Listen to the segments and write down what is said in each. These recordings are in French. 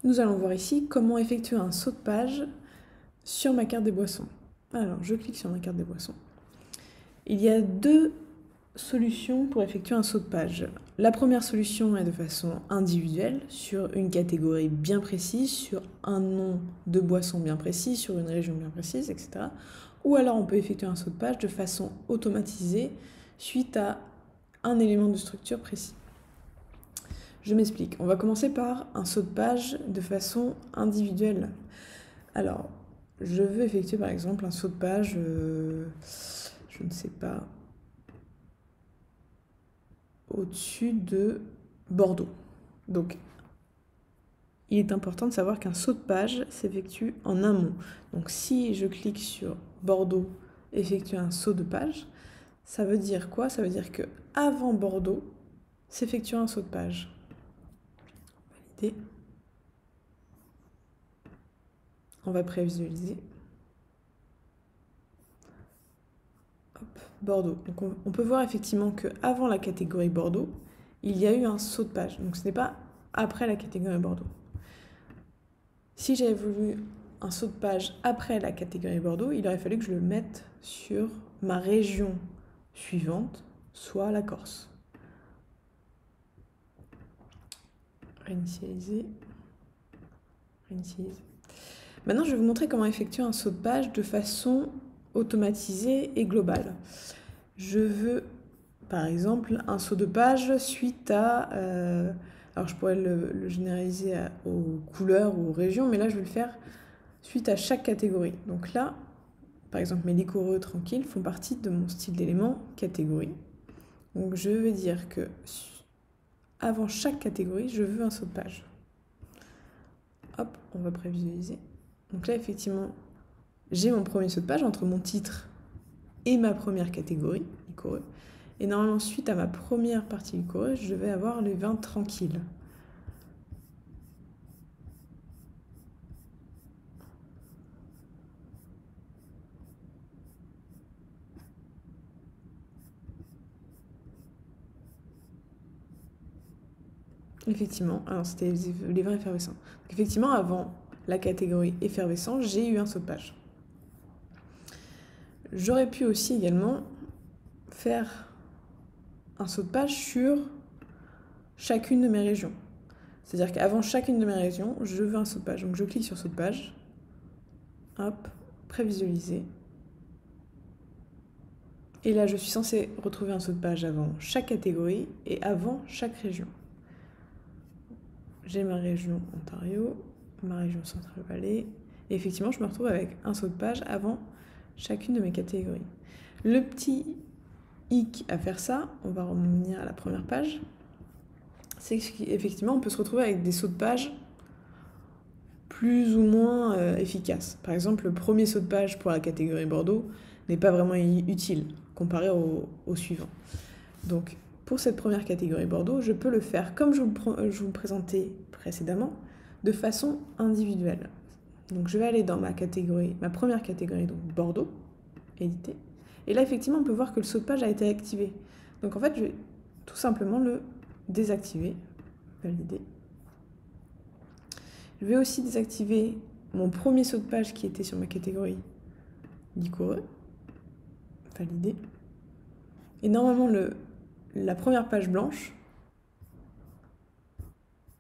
Nous allons voir ici comment effectuer un saut de page sur ma carte des boissons. Alors, je clique sur ma carte des boissons. Il y a deux solutions pour effectuer un saut de page. La première solution est de façon individuelle, sur une catégorie bien précise, sur un nom de boisson bien précis, sur une région bien précise, etc. Ou alors on peut effectuer un saut de page de façon automatisée, suite à un élément de structure précis. Je m'explique. On va commencer par un saut de page de façon individuelle. Alors, je veux effectuer par exemple un saut de page, je ne sais pas, au-dessus de Bordeaux. Donc, il est important de savoir qu'un saut de page s'effectue en amont. Donc, si je clique sur Bordeaux, effectuer un saut de page, ça veut dire quoi? Ça veut dire que avant Bordeaux, s'effectue un saut de page. Valider. On va prévisualiser. Hop, Bordeaux. Donc on peut voir effectivement qu'avant la catégorie Bordeaux, il y a eu un saut de page. Donc ce n'est pas après la catégorie Bordeaux. Si j'avais voulu un saut de page après la catégorie Bordeaux, il aurait fallu que je le mette sur ma région suivante, soit la Corse. Réinitialiser. Réinitialiser. Maintenant, je vais vous montrer comment effectuer un saut de page de façon automatisée et globale. Je veux, par exemple, un saut de page suite à... alors, je pourrais le généraliser aux couleurs ou aux régions, mais là, je vais le faire suite à chaque catégorie. Donc là, par exemple, mes liquoreux tranquilles font partie de mon style d'éléments catégorie. Donc, je vais dire que avant chaque catégorie, je veux un saut de page. Hop, on va prévisualiser. Donc là, effectivement, j'ai mon premier saut de page entre mon titre et ma première catégorie, liquoreux. Et normalement, suite à ma première partie liquoreux, je vais avoir les vins tranquilles. Effectivement, alors c'était les vins effervescents. Donc effectivement, avant la catégorie effervescent, j'ai eu un saut de page. J'aurais pu aussi également faire un saut de page sur chacune de mes régions. C'est-à-dire qu'avant chacune de mes régions, je veux un saut de page. Donc je clique sur saut de page, hop, prévisualiser. Et là, je suis censée retrouver un saut de page avant chaque catégorie et avant chaque région. J'ai ma région Ontario, ma région Centrale-Vallée. Et effectivement, je me retrouve avec un saut de page avant chacune de mes catégories. Le petit hic à faire ça, on va revenir à la première page, c'est qu'effectivement, on peut se retrouver avec des sauts de page plus ou moins efficaces. Par exemple, le premier saut de page pour la catégorie Bordeaux n'est pas vraiment utile comparé au suivant. Donc, pour cette première catégorie Bordeaux, je peux le faire comme je vous le présentais précédemment, de façon individuelle. Donc je vais aller dans ma première catégorie, donc Bordeaux, éditer. Et là, effectivement, on peut voir que le saut de page a été activé. Donc en fait, je vais tout simplement le désactiver, valider. Je vais aussi désactiver mon premier saut de page qui était sur ma catégorie liquoreux, valider. Et normalement, la première page blanche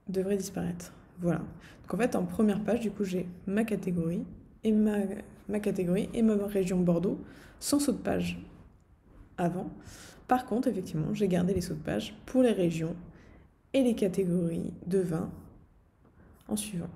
devrait disparaître. Voilà. Donc en fait, en première page, du coup, j'ai ma catégorie et ma région Bordeaux sans saut de page avant. Par contre, effectivement, j'ai gardé les sauts de page pour les régions et les catégories de vin en suivant.